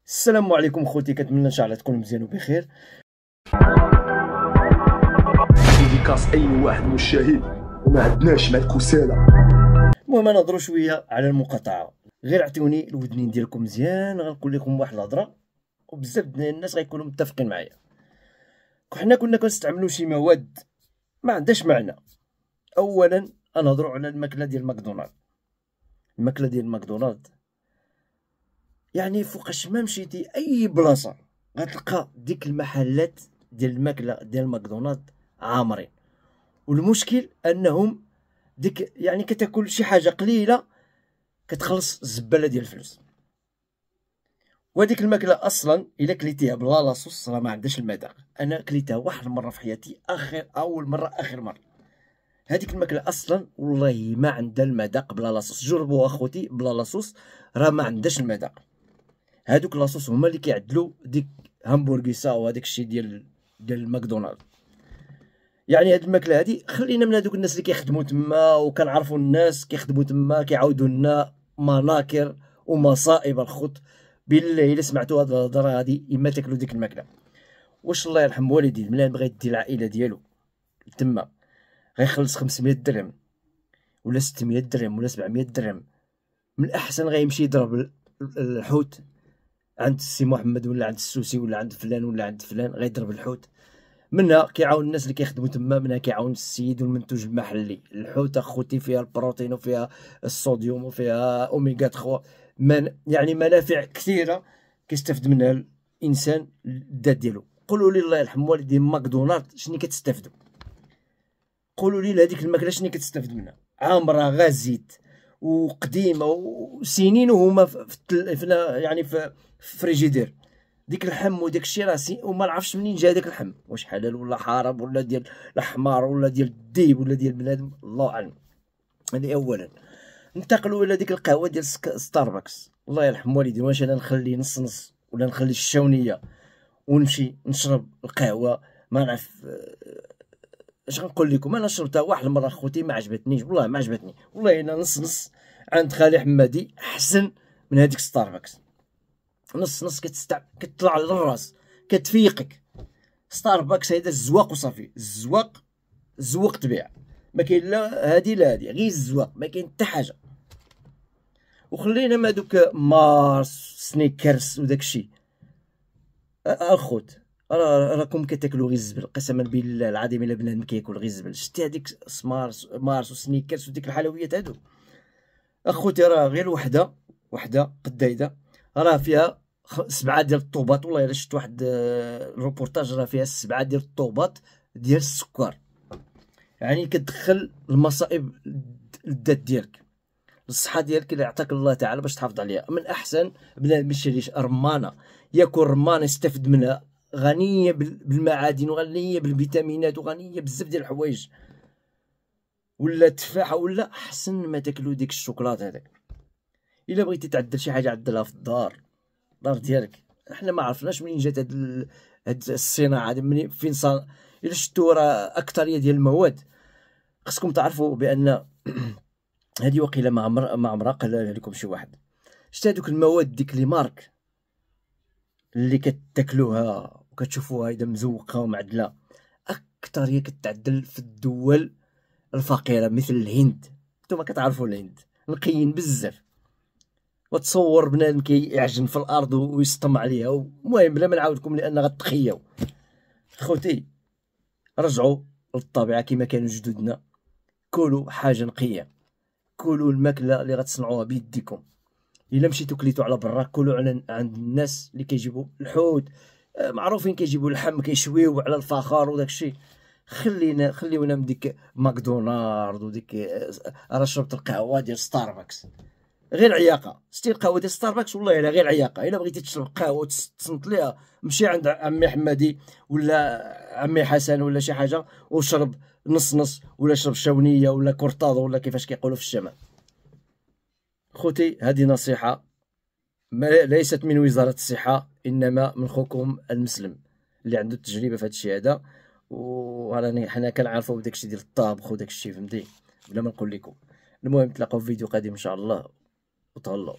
السلام عليكم خوتي، كنتمنى ان شاء الله تكونوا مزيان وبخير. ديديكاس اي واحد مشاهد وما عندناش مع الكسالى. المهم نهضروا شويه على المقاطعه، غير عطيوني الودنين ديالكم مزيان، غنقول لكم واحد الهضره وبزاف ديال الناس غيكونوا متفقين معايا. حنا كنا كنستعملوا شي مواد ما عندهاش معنى. اولا نهضروا على الماكله ديال ماكدونالد. الماكله ديال ماكدونالد يعني فوقاش ما مشيتي اي بلاصه غتلقى ديك المحلات ديال الماكله ديال ماكدونالد عامرين، والمشكل انهم ديك يعني كتاكل شي حاجه قليله كتخلص الزباله ديال الفلوس. وهذيك الماكله اصلا الا كليتيها بلا لاصوص راه ما عندهاش المذاق. انا كليتها واحد المره في حياتي، اول مره اخر مره. هذيك الماكله اصلا والله ما عندها المذاق بلا لاصوص. جربوها اخوتي بلا لاصوص راه ما عندهاش المذاق. هادوك لاصوص هما اللي كيعدلوا ديك همبرغيسا وهداك الشيء ديال ماكدونالد. يعني هاد الماكله هادي خلينا من هادوك الناس اللي كيخدموا تما وكنعرفوا الناس كيخدموا تما كيعاودوا لنا مناكر ومصائب الخط. بالله الا سمعتوا هاد الهضره هادي اما تاكلوا ديك الماكله. واش الله يرحم والديه ملي بغى يدي العائله ديالو تما غيخلص 500 درهم ولا 600 درهم ولا 700 درهم؟ من الاحسن غيمشي يضرب الحوت عند السي محمد ولا عند السوسي ولا عند فلان ولا عند فلان، غيضرب الحوت. منها كيعاون الناس اللي كيخدموا تما، منها كيعاون السيد والمنتوج المحلي. الحوت اخوتي فيها البروتين وفيها الصوديوم وفيها اوميغا 3، يعني منافع كثيره كيستافد منها الانسان الذات ديالو. قولوا لي الله يرحم والدي ماكدونالد شنو كتستافدوا؟ قولوا لي هذيك الماكله شنو كتستافد منها؟ عامره غا زيت وقديمه وسنين وهما يعني في فريجيدير. ديك اللحم وداك الشيء راسي وما نعرفش منين جا داك اللحم، واش حلال ولا حرام ولا ديال الحمار ولا ديال الديب ولا ديال بنادم، الله اعلم. هذه اولا. ننتقلوا الى ديك القهوه ديال ستاربكس. الله يرحم والدي، واش انا نخلي نص نص ولا نخلي الشاونيه ونمشي نشرب القهوه؟ ما نعرف اش غنقول لكم. انا شربتها واحد المره خوتي ما عجبتنيش، والله ما عجبتني. والله انا نص نص عند خالي حمادي احسن من هذيك ستاربكس. نص نص كتطلع للراس كتفيقك. ستاربكس هيدا الزواق وصافي. الزواق زوق تبيع، ما كاين لا هادي لا هادي، غير الزواق ما كاين حتى حاجه. وخلينا ما دوك مارس سنيكرز وداك الشيء. الخوت راكم كتاكلوا غير الزبل، قسما بالله العظيم الا بنادم كياكل غير الزبل. شتي هذيك مارس وسنيكرز وديك الحلويات هادو اخوتي راه غير وحده قدايده راه فيها 7 ديال الطوبات. والله الا شفت واحد الروبورتاج راه فيها 7 ديال الطوبات ديال السكر. يعني كتدخل المصائب للذات ديالك، الصحه ديالك اللي عطاك الله تعالى باش تحافظ عليها. من احسن بنادم يشري رمانه، ياكل رمانه يستافد منها، غنيه بالمعادن وغنيه بالفيتامينات وغنيه بزاف ديال الحوايج. ولا تفاحه ولا احسن ما تاكلوا ديك الشوكولاط هذاك. الا بغيتي تعدل شي حاجه عدلها في الدار ديالك. احنا ما عرفناش منين جات هاد الصناعه هادي، منين فين صار. الا شفتوا راه اكثريه ديال المواد خصكم تعرفوا بان هذه وقيله ما عمرها قالها لكم شي واحد. شتا هذوك المواد ديك لي مارك اللي كتاكلوها وكتشوفوها هيدا مزوقه ومعدله، اكثريه كتعدل في الدول الفقيره مثل الهند. نتوما كتعرفوا الهند نقيين بزاف، وتصور بنادم كيعجن في الارض ويسطم عليها. المهم بلا ما نعاودكم لان غتخياو. خوتي رجعوا للطبيعه كما كانوا جدودنا، كلوا حاجه نقيه، كلوا الماكله اللي غتصنعوها بيديكم. الا مشيتو كليتو على برا كلوا عند الناس اللي كيجيبوا الحوت معروفين، كيجيبوا اللحم كيشويو على الفخار وداك الشيء. خليونا من ديك ماكدونالد وديك راه شربت القهوه ديال ستاربكس غير عياقه. شتي القهوه ديال ستاربكس والله الا غير عياقه. الا بغيتي تشرب قهوه وتصنت ليها مشي عند عمي حمادي ولا عمي حسن ولا شي حاجه وشرب نص نص، ولا شرب شاونيه ولا كورتادو ولا كيفاش كيقولوا في الشمال. خوتي هذه نصيحه ليست من وزاره الصحه، انما من خوكم المسلم اللي عنده التجربه في هذا الشيء هذا. وراني حنا كنعرفوا بداك الشيء ديال الطابخ وداك الشيء فهمتي بلا ما نقول لكم. المهم نتلاقاو في فيديو قادم ان شاء الله وتهلاو.